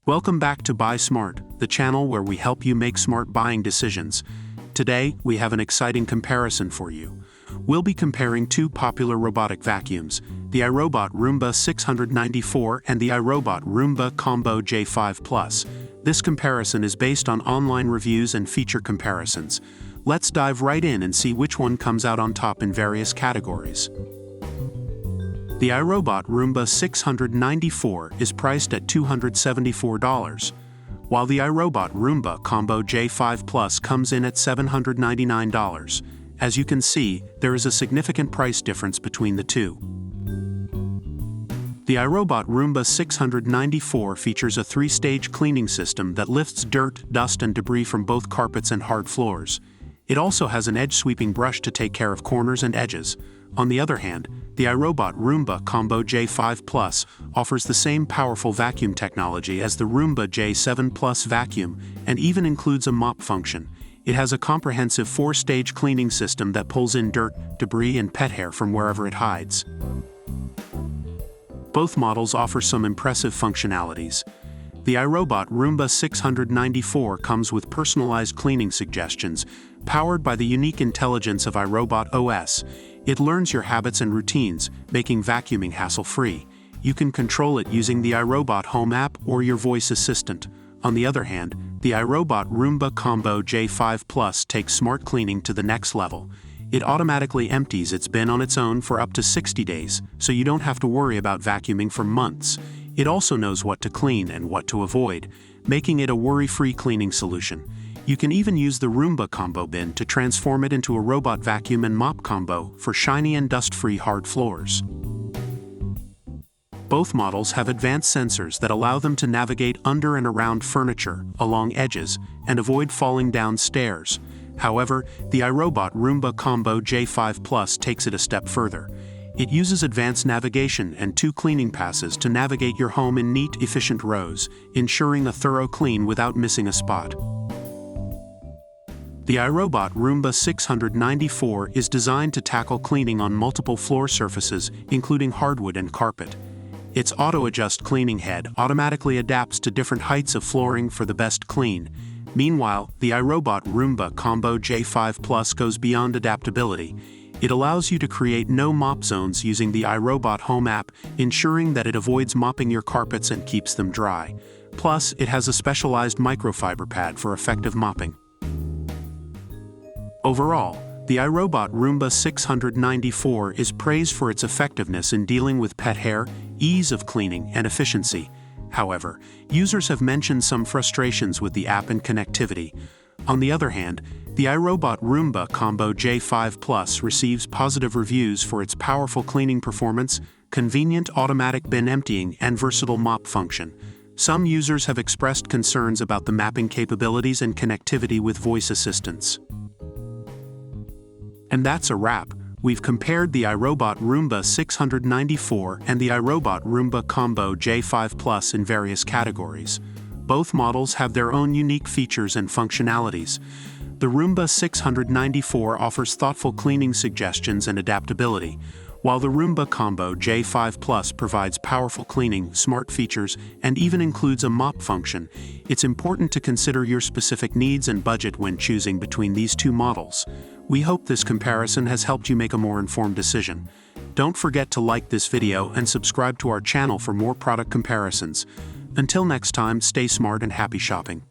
Welcome back to Buy Smart, the channel where we help you make smart buying decisions. Today, we have an exciting comparison for you. We'll be comparing two popular robotic vacuums, the iRobot Roomba 694 and the iRobot Roomba Combo J5 Plus. This comparison is based on online reviews and feature comparisons. Let's dive right in and see which one comes out on top in various categories. The iRobot Roomba 694 is priced at $274, while the iRobot Roomba Combo J5 Plus comes in at $799. As you can see, there is a significant price difference between the two. The iRobot Roomba 694 features a 3-stage cleaning system that lifts dirt, dust, and debris from both carpets and hard floors. It also has an edge-sweeping brush to take care of corners and edges. On the other hand, the iRobot Roomba Combo J5 Plus offers the same powerful vacuum technology as the Roomba J7 Plus vacuum and even includes a mop function. It has a comprehensive 4-stage cleaning system that pulls in dirt, debris, and pet hair from wherever it hides. Both models offer some impressive functionalities. The iRobot Roomba 694 comes with personalized cleaning suggestions, powered by the unique intelligence of iRobot OS. It learns your habits and routines, making vacuuming hassle-free. You can control it using the iRobot Home app or your voice assistant. On the other hand, the iRobot Roomba Combo J5 Plus takes smart cleaning to the next level. It automatically empties its bin on its own for up to 60 days, so you don't have to worry about vacuuming for months. It also knows what to clean and what to avoid, making it a worry-free cleaning solution. You can even use the Roomba Combo bin to transform it into a robot vacuum and mop combo for shiny and dust-free hard floors. Both models have advanced sensors that allow them to navigate under and around furniture, along edges, and avoid falling down stairs. However, the iRobot Roomba Combo J5 Plus takes it a step further. It uses advanced navigation and 2 cleaning passes to navigate your home in neat, efficient rows, ensuring a thorough clean without missing a spot. The iRobot Roomba 694 is designed to tackle cleaning on multiple floor surfaces, including hardwood and carpet. Its auto-adjust cleaning head automatically adapts to different heights of flooring for the best clean. Meanwhile, the iRobot Roomba Combo J5 Plus goes beyond adaptability. It allows you to create no mop zones using the iRobot Home app, ensuring that it avoids mopping your carpets and keeps them dry. Plus, it has a specialized microfiber pad for effective mopping. Overall, the iRobot Roomba 694 is praised for its effectiveness in dealing with pet hair, ease of cleaning, and efficiency. However, users have mentioned some frustrations with the app and connectivity. On the other hand, the iRobot Roomba Combo J5 Plus receives positive reviews for its powerful cleaning performance, convenient automatic bin emptying, and versatile mop function. Some users have expressed concerns about the mapping capabilities and connectivity with voice assistants. And that's a wrap. We've compared the iRobot Roomba 694 and the iRobot Roomba Combo J5 Plus in various categories. Both models have their own unique features and functionalities. The Roomba 694 offers thoughtful cleaning suggestions and adaptability, while the Roomba Combo J5 Plus provides powerful cleaning, smart features, and even includes a mop function. It's important to consider your specific needs and budget when choosing between these two models. We hope this comparison has helped you make a more informed decision. Don't forget to like this video and subscribe to our channel for more product comparisons. Until next time, stay smart and happy shopping.